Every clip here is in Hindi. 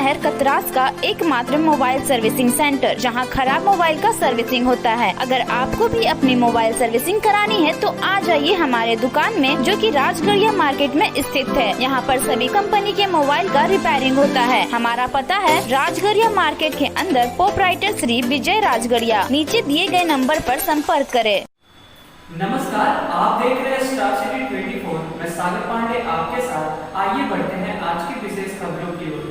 शहर कतरास का एकमात्र मोबाइल सर्विसिंग सेंटर, जहां खराब मोबाइल का सर्विसिंग होता है। अगर आपको भी अपनी मोबाइल सर्विसिंग करानी है तो आ जाइए हमारे दुकान में, जो कि राजगढ़िया मार्केट में स्थित है। यहाँ पर सभी कंपनी के मोबाइल का रिपेयरिंग होता है। हमारा पता है राजगढ़िया मार्केट के अंदर, प्रोप्राइटर श्री विजय राजगढ़िया। नीचे दिए गए नंबर पर संपर्क करें। नमस्कार, आप देख रहे हैं स्टार सिटी 24। मैं सागर पांडे आपके साथ। आइए बढ़ते हैं आज की विशेष खबरों की ओर।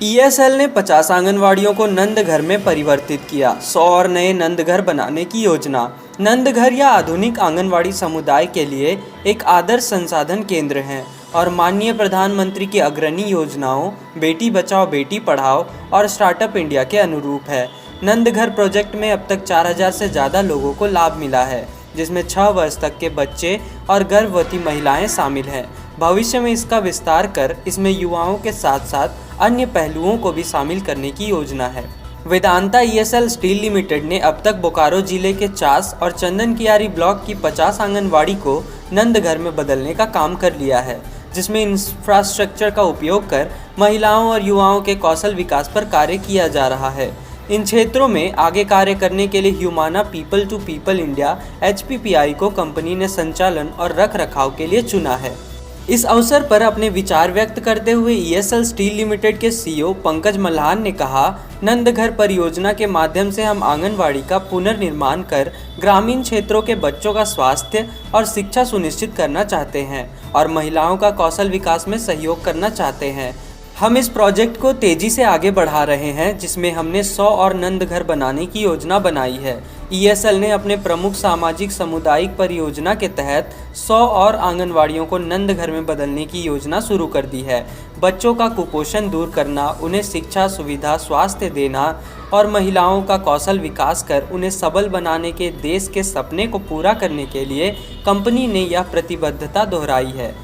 ईएसएल ने 50 आंगनवाड़ियों को नंद घर में परिवर्तित किया। 100 और नए नंद घर बनाने की योजना। नंद घर या आधुनिक आंगनवाड़ी समुदाय के लिए एक आदर्श संसाधन केंद्र हैं और माननीय प्रधानमंत्री की अग्रणी योजनाओं बेटी बचाओ बेटी पढ़ाओ और स्टार्टअप इंडिया के अनुरूप है। नंद घर प्रोजेक्ट में अब तक 4000 से ज़्यादा लोगों को लाभ मिला है, जिसमें 6 वर्ष तक के बच्चे और गर्भवती महिलाएं शामिल हैं। भविष्य में इसका विस्तार कर इसमें युवाओं के साथ साथ अन्य पहलुओं को भी शामिल करने की योजना है। वेदांता ईएसएल स्टील लिमिटेड ने अब तक बोकारो जिले के चास और चंदन कियारी ब्लॉक की 50 आंगनवाड़ी को नंद घर में बदलने का काम कर लिया है, जिसमें इंफ्रास्ट्रक्चर का उपयोग कर महिलाओं और युवाओं के कौशल विकास पर कार्य किया जा रहा है। इन क्षेत्रों में आगे कार्य करने के लिए Humana people to people India HPPI को कंपनी ने संचालन और रख रखाव के लिए चुना है। इस अवसर पर अपने विचार व्यक्त करते हुए ईएसएल स्टील लिमिटेड के CEO पंकज मल्हान ने कहा, नंद घर परियोजना के माध्यम से हम आंगनवाड़ी का पुनर्निर्माण कर ग्रामीण क्षेत्रों के बच्चों का स्वास्थ्य और शिक्षा सुनिश्चित करना चाहते हैं और महिलाओं का कौशल विकास में सहयोग करना चाहते हैं। हम इस प्रोजेक्ट को तेजी से आगे बढ़ा रहे हैं, जिसमें हमने 100 और नंद घर बनाने की योजना बनाई है। ईएसएल ने अपने प्रमुख सामाजिक सामुदायिक परियोजना के तहत 100 और आंगनवाड़ियों को नंद घर में बदलने की योजना शुरू कर दी है। बच्चों का कुपोषण दूर करना, उन्हें शिक्षा सुविधा स्वास्थ्य देना और महिलाओं का कौशल विकास कर उन्हें सबल बनाने के देश के सपने को पूरा करने के लिए कंपनी ने यह प्रतिबद्धता दोहराई है।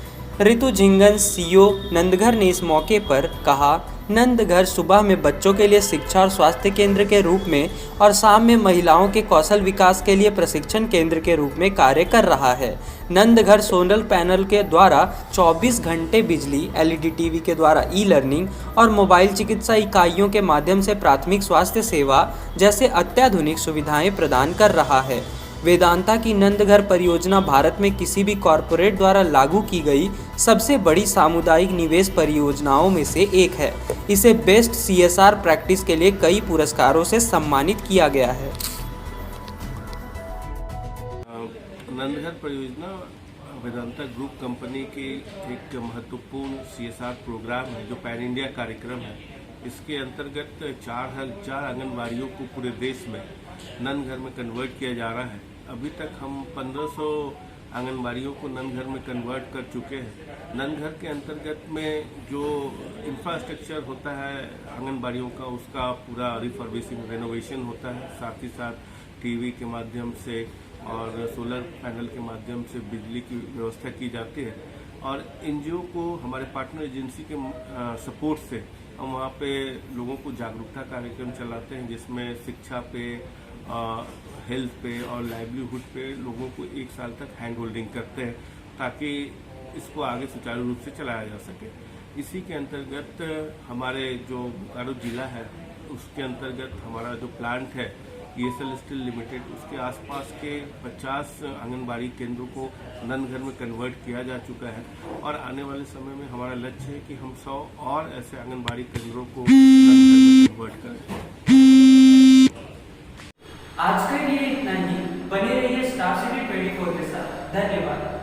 ऋतु झिंगन CEO नंदघर ने इस मौके पर कहा, नंदघर सुबह में बच्चों के लिए शिक्षा और स्वास्थ्य केंद्र के रूप में और शाम में महिलाओं के कौशल विकास के लिए प्रशिक्षण केंद्र के रूप में कार्य कर रहा है। नंदघर सोलर पैनल के द्वारा 24 घंटे बिजली, LED टीवी के द्वारा ई-लर्निंग और मोबाइल चिकित्सा इकाइयों के माध्यम से प्राथमिक स्वास्थ्य सेवा जैसे अत्याधुनिक सुविधाएं प्रदान कर रहा है। वेदांता की नंद घर परियोजना भारत में किसी भी कॉरपोरेट द्वारा लागू की गई सबसे बड़ी सामुदायिक निवेश परियोजनाओं में से एक है। इसे बेस्ट CSR प्रैक्टिस के लिए कई पुरस्कारों से सम्मानित किया गया है। नंद घर परियोजना वेदांता ग्रुप कंपनी की एक महत्वपूर्ण CSR प्रोग्राम है, जो पैन इंडिया कार्यक्रम है। इसके अंतर्गत 4000 आंगनबाड़ियों को पूरे देश में नंद घर में कन्वर्ट किया जा रहा है। अभी तक हम 1500 आंगनबाड़ियों को नंद घर में कन्वर्ट कर चुके हैं। नंद घर के अंतर्गत में जो इंफ्रास्ट्रक्चर होता है आंगनबाड़ियों का, उसका पूरा रिफर्बिशिंग रेनोवेशन होता है। साथ ही साथ टीवी के माध्यम से और सोलर पैनल के माध्यम से बिजली की व्यवस्था की जाती है। और NGO को, हमारे पार्टनर एजेंसी के सपोर्ट से हम वहाँ पे लोगों को जागरूकता कार्यक्रम चलाते हैं, जिसमें शिक्षा पे, हेल्थ पे और लाइवलीहुड पे लोगों को 1 साल तक हैंड होल्डिंग करते हैं, ताकि इसको आगे सुचारू रूप से चलाया जा सके। इसी के अंतर्गत हमारे जो बोकारो जिला है, उसके अंतर्गत हमारा जो प्लांट है ईएसएल स्टील लिमिटेड, उसके आसपास के 50 आंगनबाड़ी केंद्रों को नंद घर में कन्वर्ट किया जा चुका है। और आने वाले समय में हमारा लक्ष्य है कि हम 100 और ऐसे आंगनबाड़ी केंद्रों को नंद घर में कन्वर्ट करें। आज के लिए इतना ही। बने रहिए स्टार सिटी 24 के साथ। धन्यवाद।